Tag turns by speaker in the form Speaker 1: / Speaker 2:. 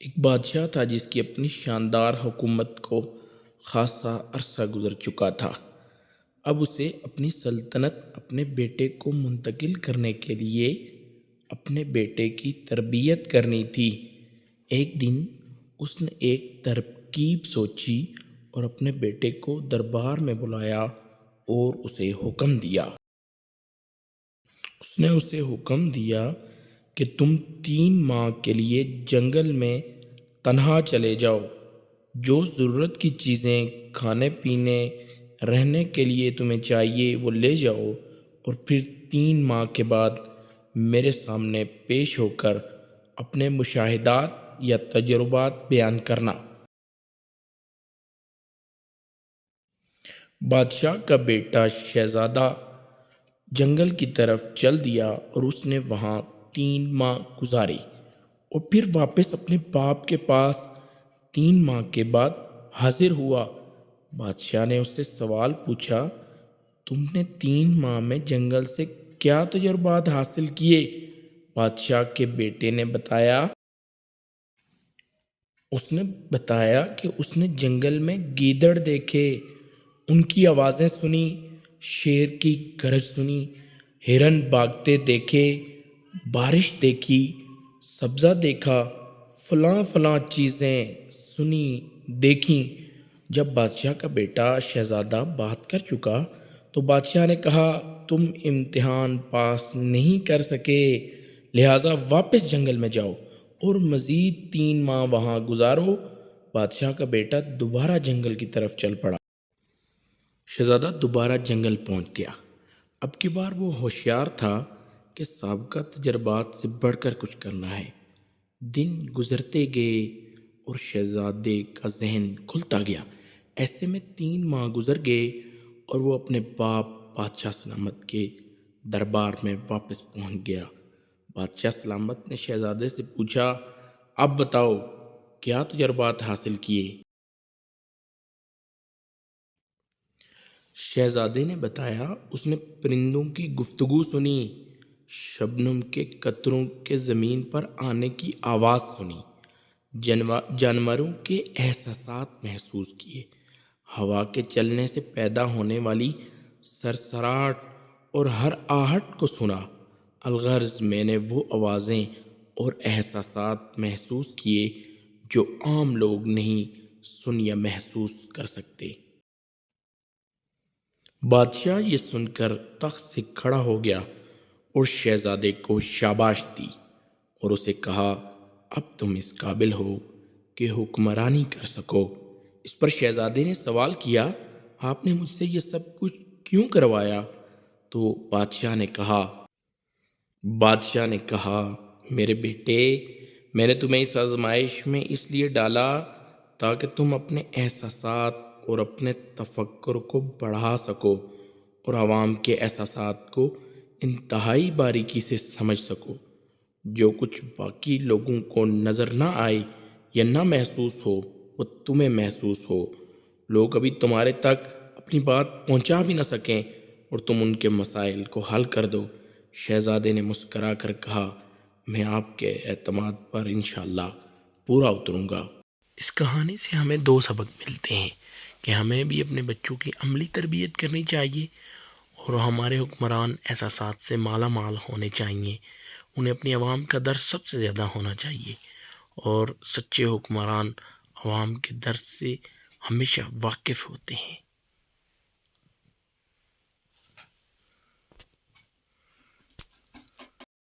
Speaker 1: ایک بادشاہ تھا جس کی اپنی شاندار حکومت کو خاصا عرصہ گزر چکا تھا۔ اب اسے اپنی سلطنت اپنے بیٹے کو منتقل کرنے کے لیے اپنے بیٹے کی تربیت کرنی تھی۔ ایک دن اس نے ایک ترکیب سوچی اور اپنے بیٹے کو دربار میں بلایا اور اسے حکم دیا۔ اس نے اسے حکم دیا کہ تم 3 ماہ کے لیے جنگل میں تنہا چلے جاؤ۔ جو ضرورت کی چیزیں کھانے پینے رہنے کے لیے تمہیں چاہیے وہ لے جاؤ، اور پھر 3 ماہ کے بعد میرے سامنے پیش ہو کر اپنے مشاہدات یا تجربات بیان کرنا۔ بادشاہ کا بیٹا شہزادہ جنگل کی طرف چل دیا اور اس نے وہاں 3 ماہ گزارے اور پھر واپس اپنے باپ کے پاس 3 ماہ کے بعد حاضر ہوا۔ بادشاہ نے اس سے سوال پوچھا، تم نے 3 ماہ میں جنگل سے کیا تجربات حاصل کیے؟ بادشاہ کے بیٹے نے بتایا کہ اس نے جنگل میں گیدڑ دیکھے، ان کی آوازیں سنی، شیر کی گرج سنی، ہرن بھاگتے دیکھے، بارش دیکھی، سبزہ دیکھا، فلاں چیزیں سنی دیکھیں۔ جب بادشاہ کا بیٹا شہزادہ بات کر چکا تو بادشاہ نے کہا، تم امتحان پاس نہیں کر سکے، لہٰذا واپس جنگل میں جاؤ اور مزید 3 ماہ وہاں گزارو۔ بادشاہ کا بیٹا دوبارہ جنگل کی طرف چل پڑا۔ شہزادہ دوبارہ جنگل پہنچ گیا۔ اب کی بار وہ ہوشیار تھا کہ سابقہ تجربات سے بڑھ کر کچھ کرنا ہے۔ دن گزرتے گئے اور شہزادے کا ذہن کھلتا گیا۔ ایسے میں 3 ماہ گزر گئے اور وہ اپنے باپ بادشاہ سلامت کے دربار میں واپس پہنچ گیا۔ بادشاہ سلامت نے شہزادے سے پوچھا، اب بتاؤ کیا تجربات حاصل کیے؟ شہزادے نے بتایا، اس نے پرندوں کی گفتگو سنی، شبنم کے قطروں کے زمین پر آنے کی آواز سنی، جانوروں کے احساسات محسوس کیے، ہوا کے چلنے سے پیدا ہونے والی سرسراہٹ اور ہر آہٹ کو سنا۔ الغرض میں نے وہ آوازیں اور احساسات محسوس کیے جو عام لوگ نہیں سن یا محسوس کر سکتے۔ بادشاہ یہ سن کر تخت سے کھڑا ہو گیا اور شہزادے کو شاباش دی اور اسے کہا، اب تم اس قابل ہو کہ حکمرانی کر سکو۔ اس پر شہزادے نے سوال کیا، آپ نے مجھ سے یہ سب کچھ کیوں کروایا؟ تو بادشاہ نے کہا، میرے بیٹے، میں نے تمہیں اس آزمائش میں اس لیے ڈالا تاکہ تم اپنے احساسات اور اپنے تفکر کو بڑھا سکو اور عوام کے احساسات کو انتہائی باریکی سے سمجھ سکو۔ جو کچھ باقی لوگوں کو نظر نہ آئے یا نہ محسوس ہو وہ تمہیں محسوس ہو۔ لوگ ابھی تمہارے تک اپنی بات پہنچا بھی نہ سکیں اور تم ان کے مسائل کو حل کر دو۔ شہزادے نے مسکرا کر کہا، میں آپ کے اعتماد پر انشاءاللہ پورا اتروں گا۔ اس کہانی سے ہمیں 2 سبق ملتے ہیں کہ ہمیں بھی اپنے بچوں کی عملی تربیت کرنی چاہیے اور ہمارے حکمران احساسات سے مالا مال ہونے چاہیے۔ انہیں اپنی عوام کا درد سب سے زیادہ ہونا چاہیے اور سچے حکمران عوام کے درد سے ہمیشہ واقف ہوتے ہیں۔